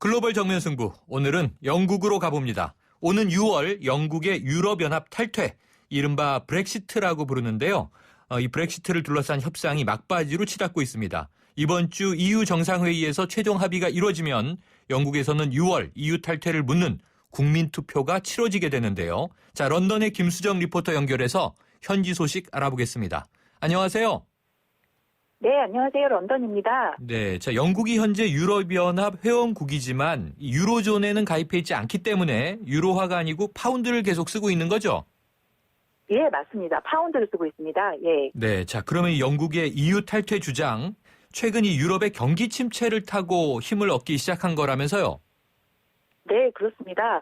글로벌 정면 승부. 오늘은 영국으로 가봅니다. 오는 6월 영국의 유럽연합 탈퇴, 이른바 브렉시트라고 부르는데요. 이 브렉시트를 둘러싼 협상이 막바지로 치닫고 있습니다. 이번 주 EU 정상회의에서 최종 합의가 이루어지면 영국에서는 6월 EU 탈퇴를 묻는 국민투표가 치러지게 되는데요. 자, 런던의 김수정 리포터 연결해서 현지 소식 알아보겠습니다. 안녕하세요. 네, 안녕하세요. 런던입니다. 네, 자, 영국이 현재 유럽연합 회원국이지만 유로존에는 가입해 있지 않기 때문에 유로화가 아니고 파운드를 계속 쓰고 있는 거죠? 예, 맞습니다. 파운드를 쓰고 있습니다. 예. 네, 자, 그러면 이 영국의 EU 탈퇴 주장, 최근 이 유럽의 경기 침체를 타고 힘을 얻기 시작한 거라면서요? 네, 그렇습니다.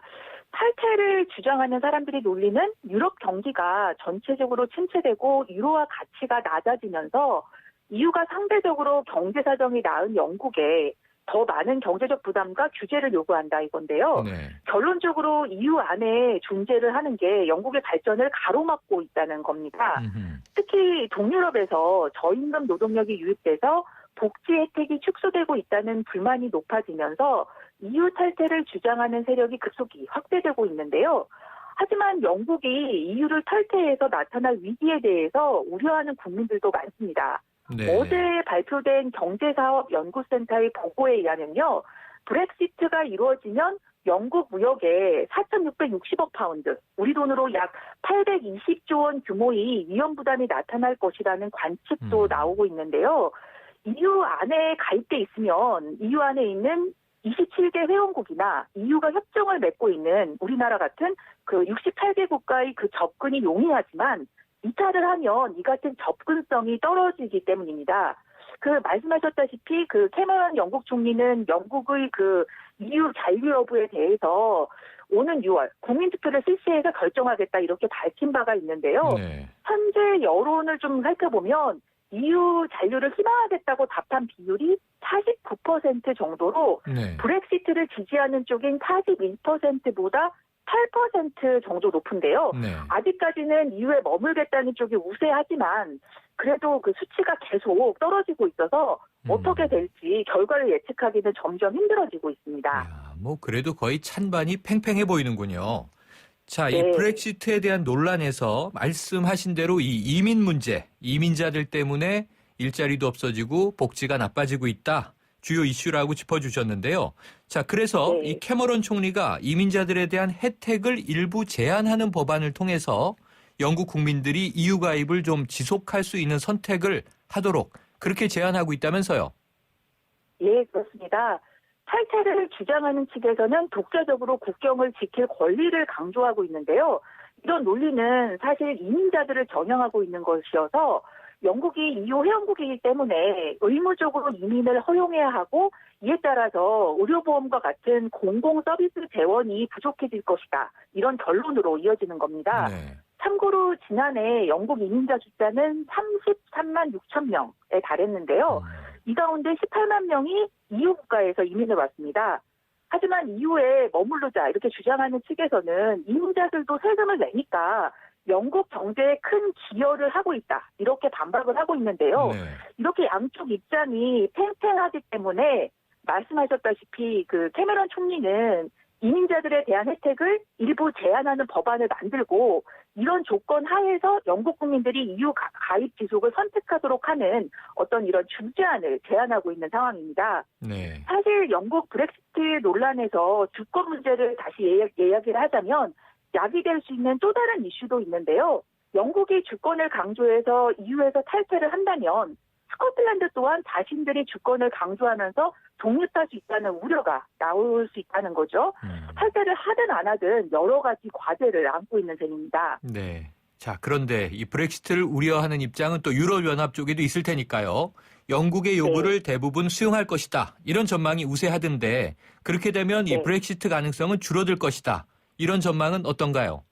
탈퇴를 주장하는 사람들이 놀리는 유럽 경기가 전체적으로 침체되고 유로화 가치가 낮아지면서 EU가 상대적으로 경제 사정이 나은 영국에 더 많은 경제적 부담과 규제를 요구한다 이건데요. 네. 결론적으로 EU 안에 존재를 하는 게 영국의 발전을 가로막고 있다는 겁니다. 특히 동유럽에서 저임금 노동력이 유입돼서 복지 혜택이 축소되고 있다는 불만이 높아지면서 EU 탈퇴를 주장하는 세력이 급속히 확대되고 있는데요. 하지만 영국이 EU를 탈퇴해서 나타날 위기에 대해서 우려하는 국민들도 많습니다. 네. 어제 발표된 경제사업연구센터의 보고에 의하면요. 브렉시트가 이루어지면 영국 무역에 4,660억 파운드, 우리 돈으로 약 820조 원 규모의 위험 부담이 나타날 것이라는 관측도 나오고 있는데요. EU 안에 가입돼 있으면 EU 안에 있는 27개 회원국이나 EU가 협정을 맺고 있는 우리나라 같은 그 68개 국가의 그 접근이 용이하지만 이탈을 하면 이 같은 접근성이 떨어지기 때문입니다. 그 말씀하셨다시피 그 캐머런 영국 총리는 영국의 그 EU 잔류 여부에 대해서 오는 6월 국민투표를 실시해서 결정하겠다 이렇게 밝힌 바가 있는데요. 네. 현재 여론을 좀 살펴보면 EU 잔류를 희망하겠다고 답한 비율이 49% 정도로 네. 브렉시트를 지지하는 쪽인 41%보다 8% 정도 높은데요. 네. 아직까지는 EU에 머물겠다는 쪽이 우세하지만 그래도 그 수치가 계속 떨어지고 있어서 어떻게 될지 결과를 예측하기는 점점 힘들어지고 있습니다. 야, 뭐 그래도 거의 찬반이 팽팽해 보이는군요. 자, 이 네. 브렉시트에 대한 논란에서 말씀하신 대로 이 이민 문제, 이민자들 때문에 일자리도 없어지고 복지가 나빠지고 있다. 주요 이슈라고 짚어주셨는데요. 자, 그래서 네. 이 캐머런 총리가 이민자들에 대한 혜택을 일부 제한하는 법안을 통해서 영국 국민들이 EU 가입을 좀 지속할 수 있는 선택을 하도록 그렇게 제안하고 있다면서요. 예, 그렇습니다. 탈퇴를 주장하는 측에서는 독자적으로 국경을 지킬 권리를 강조하고 있는데요. 이런 논리는 사실 이민자들을 겨냥하고 있는 것이어서 영국이 EU 회원국이기 때문에 의무적으로 이민을 허용해야 하고 이에 따라서 의료보험과 같은 공공 서비스 재원이 부족해질 것이다. 이런 결론으로 이어지는 겁니다. 네. 참고로 지난해 영국 이민자 숫자는 33만 6천 명에 달했는데요. 이 가운데 18만 명이 EU 국가에서 이민을 왔습니다. 하지만 EU에 머무르자 이렇게 주장하는 측에서는 이민자들도 세금을 내니까 영국 경제에 큰 기여를 하고 있다. 이렇게 반박을 하고 있는데요. 네. 이렇게 양쪽 입장이 팽팽하기 때문에 말씀하셨다시피 그 캐머런 총리는 이민자들에 대한 혜택을 일부 제한하는 법안을 만들고 이런 조건 하에서 영국 국민들이 EU 가입 지속을 선택하도록 하는 어떤 이런 중재안을 제안하고 있는 상황입니다. 네. 사실 영국 브렉시트 논란에서 주권 문제를 다시 이야기를 하자면 야기될 수 있는 또 다른 이슈도 있는데요. 영국이 주권을 강조해서 EU에서 탈퇴를 한다면 스코틀랜드 또한 자신들이 주권을 강조하면서 독립할 수 있다는 우려가 나올 수 있다는 거죠. 탈퇴를 하든 안 하든 여러 가지 과제를 안고 있는 셈입니다. 네. 자, 그런데 이 브렉시트를 우려하는 입장은 또 유럽연합 쪽에도 있을 테니까요. 영국의 요구를 대부분 수용할 것이다. 이런 전망이 우세하던데 그렇게 되면 이 브렉시트 가능성은 줄어들 것이다. 이런 전망은 어떤가요?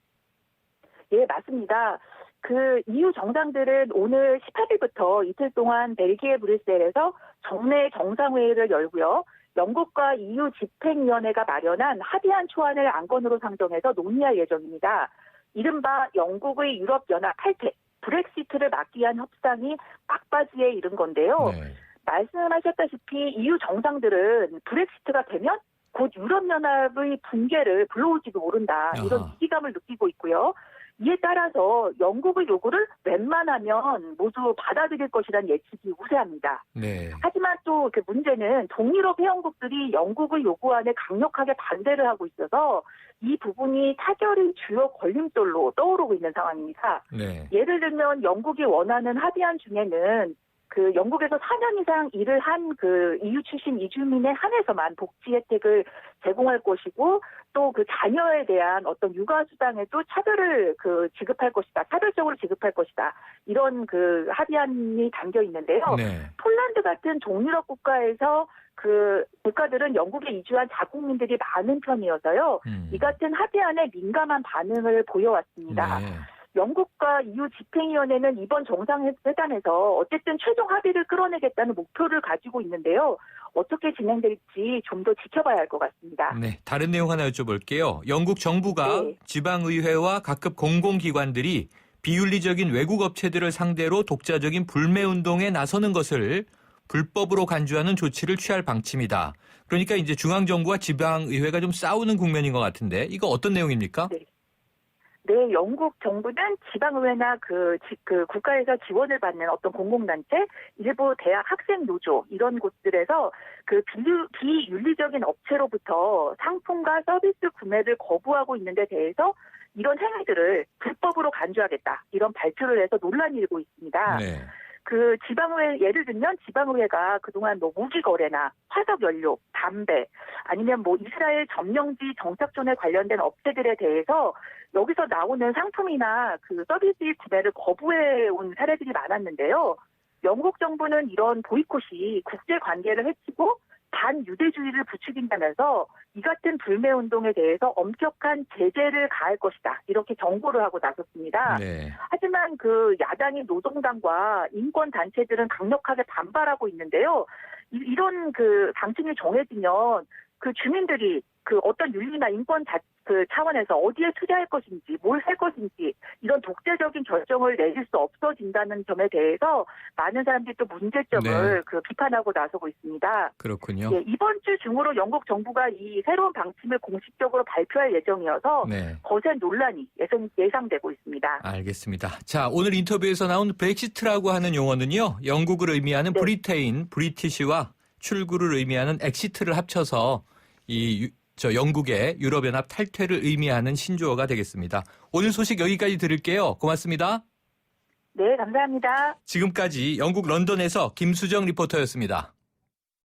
예, 맞습니다. 그 EU 정상들은 오늘 18일부터 이틀 동안 벨기에 브뤼셀에서 정례 정상회의를 열고요. 영국과 EU 집행위원회가 마련한 합의안 초안을 안건으로 상정해서 논의할 예정입니다. 이른바 영국의 유럽연합 탈퇴, 브렉시트를 막기 위한 협상이 막바지에 이른 건데요. 네. 말씀하셨다시피 EU 정상들은 브렉시트가 되면 곧 유럽연합의 붕괴를 불러올지도 모른다. 이런 아하. 위기감을 느끼고 있고요. 이에 따라서 영국의 요구를 웬만하면 모두 받아들일 것이라는 예측이 우세합니다. 네. 하지만 또 그 문제는 동유럽 회원국들이 영국의 요구안에 강력하게 반대를 하고 있어서 이 부분이 타결의 주요 걸림돌로 떠오르고 있는 상황입니다. 네. 예를 들면 영국이 원하는 합의안 중에는 그 영국에서 4년 이상 일을 한 그 EU 출신 이주민에 한해서만 복지 혜택을 제공할 것이고 또 그 자녀에 대한 어떤 육아 수당에도 차별을 그 지급할 것이다. 차별적으로 지급할 것이다. 이런 그 합의안이 담겨 있는데요. 네. 폴란드 같은 동유럽 국가에서 그 국가들은 영국에 이주한 자국민들이 많은 편이어서요. 이 같은 합의안에 민감한 반응을 보여왔습니다. 네. 영국과 EU 집행위원회는 이번 정상회담에서 어쨌든 최종 합의를 끌어내겠다는 목표를 가지고 있는데요. 어떻게 진행될지 좀 더 지켜봐야 할 것 같습니다. 네, 다른 내용 하나 여쭤볼게요. 영국 정부가 네. 지방의회와 각급 공공기관들이 비윤리적인 외국 업체들을 상대로 독자적인 불매운동에 나서는 것을 불법으로 간주하는 조치를 취할 방침이다. 그러니까 이제 중앙정부와 지방의회가 좀 싸우는 국면인 것 같은데 이거 어떤 내용입니까? 네, 영국 정부는 지방의회나 그 국가에서 지원을 받는 어떤 공공단체, 일부 대학 학생 노조 이런 곳들에서 그 비윤리적인 업체로부터 상품과 서비스 구매를 거부하고 있는 데 대해서 이런 행위들을 불법으로 간주하겠다. 이런 발표를 해서 논란이 일고 있습니다. 네. 그 지방의회, 예를 들면 지방의회가 그동안 뭐 무기 거래나 화석 연료, 담배, 아니면 뭐 이스라엘 점령지 정착존에 관련된 업체들에 대해서 여기서 나오는 상품이나 그 서비스 구매를 거부해 온 사례들이 많았는데요. 영국 정부는 이런 보이콧이 국제 관계를 해치고 반유대주의를 부추긴다면서 이 같은 불매운동에 대해서 엄격한 제재를 가할 것이다. 이렇게 경고를 하고 나섰습니다. 네. 하지만 그 야당인 노동당과 인권단체들은 강력하게 반발하고 있는데요. 이런 그 방침이 정해지면 그 주민들이 그 어떤 윤리나 인권 그 차원에서 어디에 투자할 것인지, 뭘 할 것인지 이런 독재적인 결정을 내릴 수 없어진다는 점에 대해서 많은 사람들이 또 문제점을 네. 그 비판하고 나서고 있습니다. 그렇군요. 예, 이번 주 중으로 영국 정부가 이 새로운 방침을 공식적으로 발표할 예정이어서 네. 거센 논란이 예상되고 있습니다. 알겠습니다. 자, 오늘 인터뷰에서 나온 브렉시트라고 하는 용어는요. 영국을 의미하는 네. 브리테인, 브리티시와 출구를 의미하는 엑시트를 합쳐서 영국의 유럽연합 탈퇴를 의미하는 신조어가 되겠습니다. 오늘 소식 여기까지 들을게요. 고맙습니다. 네, 감사합니다. 지금까지 영국 런던에서 김수정 리포터였습니다.